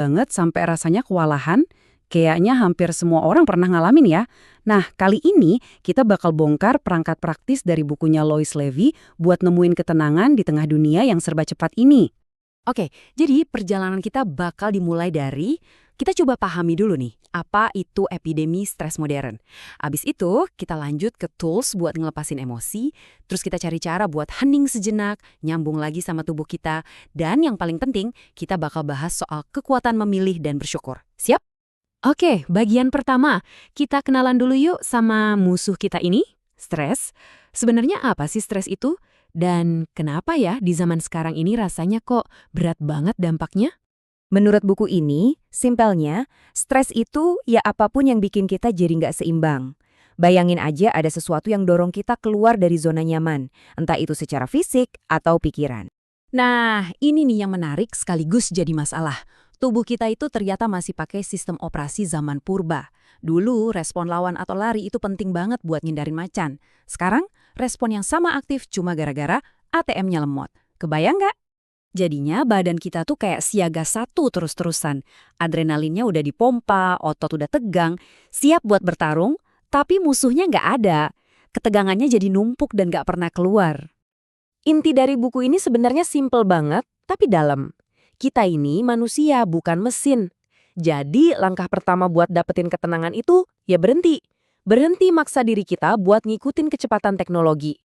banget sampai rasanya kewalahan. Kayaknya hampir semua orang pernah ngalamin ya. Nah, kali ini kita bakal bongkar perangkat praktis dari bukunya Lois Levy buat nemuin ketenangan di tengah dunia yang serba cepat ini. Oke, jadi perjalanan kita bakal dimulai dari, kita coba pahami dulu nih, apa itu epidemi stres modern. Abis itu, kita lanjut ke tools buat ngelepasin emosi, terus kita cari cara buat hening sejenak, nyambung lagi sama tubuh kita, dan yang paling penting, kita bakal bahas soal kekuatan memilih dan bersyukur. Siap? Oke, bagian pertama, kita kenalan dulu yuk sama musuh kita ini, stres. Sebenarnya apa sih stres itu? Dan kenapa ya di zaman sekarang ini rasanya kok berat banget dampaknya? Menurut buku ini, simpelnya, stres itu ya apapun yang bikin kita jadi nggak seimbang. Bayangin aja ada sesuatu yang dorong kita keluar dari zona nyaman, entah itu secara fisik atau pikiran. Nah, ini nih yang menarik sekaligus jadi masalah. Tubuh kita itu ternyata masih pakai sistem operasi zaman purba. Dulu, respon lawan atau lari itu penting banget buat ngindarin macan. Sekarang, respon yang sama aktif cuma gara-gara ATM-nya lemot. Kebayang nggak? Jadinya badan kita tuh kayak siaga satu terus-terusan. Adrenalinnya udah dipompa, otot udah tegang, siap buat bertarung, tapi musuhnya nggak ada. Ketegangannya jadi numpuk dan nggak pernah keluar. Inti dari buku ini sebenarnya simpel banget, tapi dalam. Kita ini manusia, bukan mesin. Jadi langkah pertama buat dapetin ketenangan itu, ya berhenti. Berhenti maksa diri kita buat ngikutin kecepatan teknologi.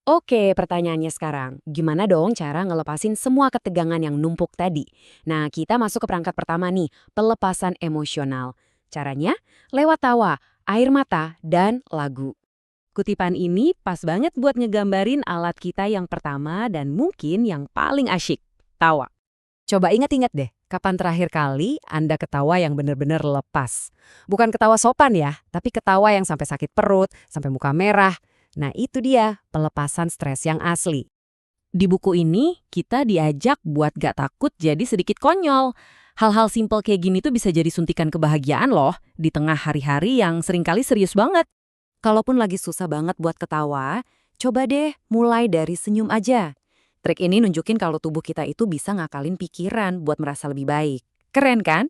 Oke, pertanyaannya sekarang, gimana dong cara ngelepasin semua ketegangan yang numpuk tadi? Nah, kita masuk ke perangkat pertama nih, pelepasan emosional. Caranya, lewat tawa, air mata, dan lagu. Kutipan ini pas banget buat ngegambarin alat kita yang pertama dan mungkin yang paling asyik, tawa. Coba ingat-ingat deh, kapan terakhir kali Anda ketawa yang benar-benar lepas? Bukan ketawa sopan ya, tapi ketawa yang sampai sakit perut, sampai muka merah. Nah itu dia, pelepasan stres yang asli. Di buku ini, kita diajak buat gak takut jadi sedikit konyol. Hal-hal simpel kayak gini tuh bisa jadi suntikan kebahagiaan loh, di tengah hari-hari yang seringkali serius banget. Kalaupun lagi susah banget buat ketawa, coba deh mulai dari senyum aja. Trik ini nunjukin kalau tubuh kita itu bisa ngakalin pikiran buat merasa lebih baik. Keren kan?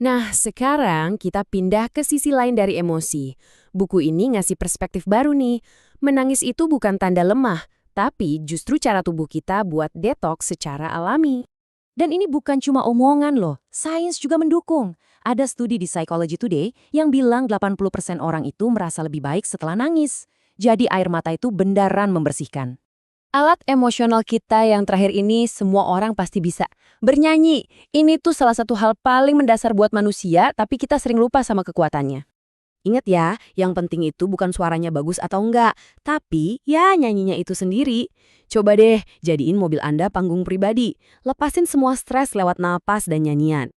Nah, sekarang kita pindah ke sisi lain dari emosi. Buku ini ngasih perspektif baru nih. Menangis itu bukan tanda lemah, tapi justru cara tubuh kita buat detoks secara alami. Dan ini bukan cuma omongan loh, sains juga mendukung. Ada studi di Psychology Today yang bilang 80% orang itu merasa lebih baik setelah nangis. Jadi air mata itu beneran membersihkan. Alat emosional kita yang terakhir ini semua orang pasti bisa. Bernyanyi, ini tuh salah satu hal paling mendasar buat manusia, tapi kita sering lupa sama kekuatannya. Ingat ya, yang penting itu bukan suaranya bagus atau enggak, tapi ya nyanyinya itu sendiri. Coba deh, jadiin mobil Anda panggung pribadi. Lepasin semua stres lewat napas dan nyanyian.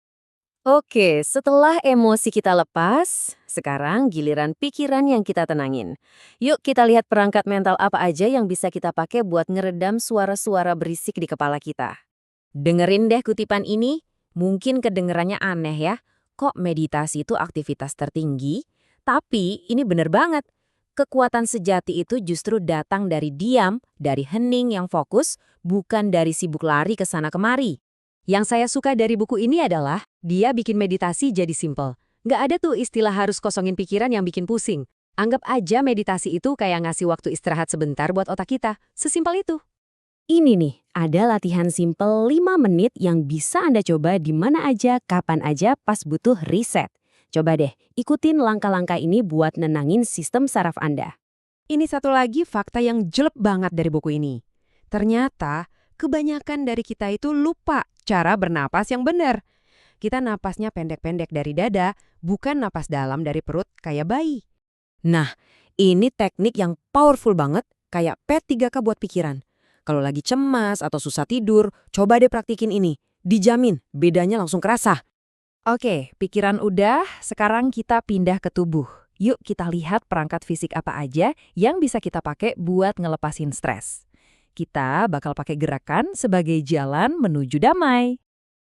Oke, setelah emosi kita lepas, sekarang giliran pikiran yang kita tenangin. Yuk kita lihat perangkat mental apa aja yang bisa kita pakai buat ngeredam suara-suara berisik di kepala kita. Dengerin deh kutipan ini, mungkin kedengerannya aneh ya. Kok meditasi itu aktivitas tertinggi? Tapi ini bener banget. Kekuatan sejati itu justru datang dari diam, dari hening yang fokus, bukan dari sibuk lari ke sana kemari. Yang saya suka dari buku ini adalah, dia bikin meditasi jadi simple. Nggak ada tuh istilah harus kosongin pikiran yang bikin pusing. Anggap aja meditasi itu kayak ngasih waktu istirahat sebentar buat otak kita. Sesimpel itu. Ini nih, ada latihan simple 5 menit yang bisa Anda coba di mana aja, kapan aja pas butuh reset. Coba deh, ikutin langkah-langkah ini buat nenangin sistem saraf Anda. Ini satu lagi fakta yang jelek banget dari buku ini. Ternyata, kebanyakan dari kita itu lupa cara bernapas yang benar. Kita napasnya pendek-pendek dari dada, bukan napas dalam dari perut kayak bayi. Nah, ini teknik yang powerful banget, kayak P3K buat pikiran. Kalau lagi cemas atau susah tidur, coba deh praktikin ini. Dijamin, bedanya langsung kerasa. Oke, pikiran udah, sekarang kita pindah ke tubuh. Yuk kita lihat perangkat fisik apa aja yang bisa kita pakai buat ngelepasin stres. Kita bakal pakai gerakan sebagai jalan menuju damai.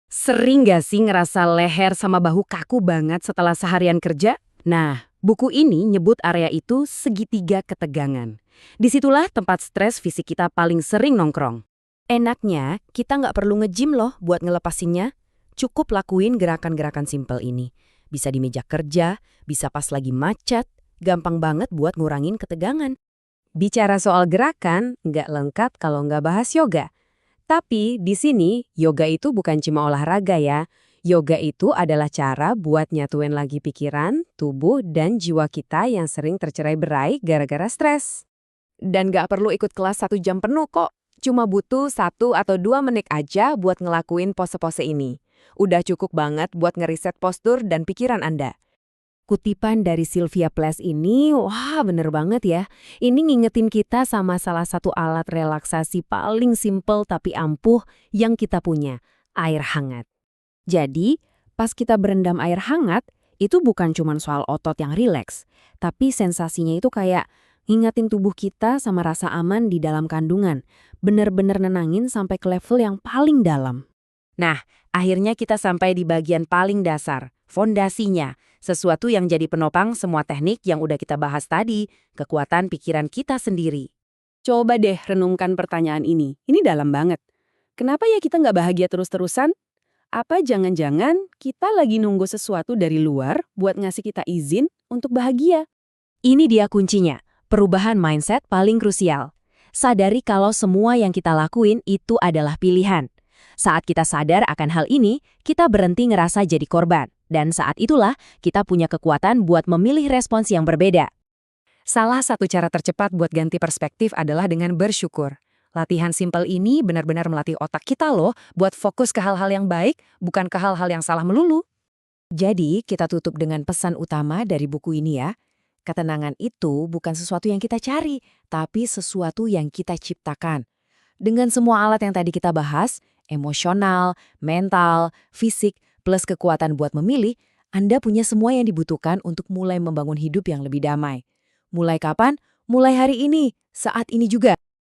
Sering gak sih ngerasa leher sama bahu kaku banget setelah seharian kerja? Nah, buku ini nyebut area itu segitiga ketegangan. Disitulah tempat stres fisik kita paling sering nongkrong. Enaknya, kita nggak perlu nge-gym loh buat ngelepasinnya. Cukup lakuin gerakan-gerakan simpel ini. Bisa di meja kerja, bisa pas lagi macet, gampang banget buat ngurangin ketegangan. Bicara soal gerakan, nggak lengkap kalau nggak bahas yoga. Tapi di sini, yoga itu bukan cuma olahraga ya. Yoga itu adalah cara buat nyatuin lagi pikiran, tubuh, dan jiwa kita yang sering tercerai-berai gara-gara stres. Dan nggak perlu ikut kelas 1 jam penuh kok. Cuma butuh 1 atau 2 menit aja buat ngelakuin pose-pose ini. Udah cukup banget buat ngeriset postur dan pikiran Anda. Kutipan dari Sylvia Plath ini, wah bener banget ya. Ini ngingetin kita sama salah satu alat relaksasi paling simpel tapi ampuh yang kita punya, air hangat. Jadi, pas kita berendam air hangat, itu bukan cuma soal otot yang rileks, tapi sensasinya itu kayak ngingetin tubuh kita sama rasa aman di dalam kandungan, bener-bener nenangin sampai ke level yang paling dalam. Nah, akhirnya kita sampai di bagian paling dasar, fondasinya, sesuatu yang jadi penopang semua teknik yang udah kita bahas tadi, kekuatan pikiran kita sendiri. Coba deh renungkan pertanyaan ini dalam banget. Kenapa ya kita nggak bahagia terus-terusan? Apa jangan-jangan kita lagi nunggu sesuatu dari luar buat ngasih kita izin untuk bahagia? Ini dia kuncinya, perubahan mindset paling krusial. Sadari kalau semua yang kita lakuin itu adalah pilihan. Saat kita sadar akan hal ini, kita berhenti ngerasa jadi korban. Dan saat itulah kita punya kekuatan buat memilih respons yang berbeda. Salah satu cara tercepat buat ganti perspektif adalah dengan bersyukur. Latihan simpel ini benar-benar melatih otak kita loh buat fokus ke hal-hal yang baik, bukan ke hal-hal yang salah melulu. Jadi, kita tutup dengan pesan utama dari buku ini ya. Ketenangan itu bukan sesuatu yang kita cari, tapi sesuatu yang kita ciptakan. Dengan semua alat yang tadi kita bahas, emosional, mental, fisik, plus kekuatan buat memilih, Anda punya semua yang dibutuhkan untuk mulai membangun hidup yang lebih damai. Mulai kapan? Mulai hari ini, saat ini juga.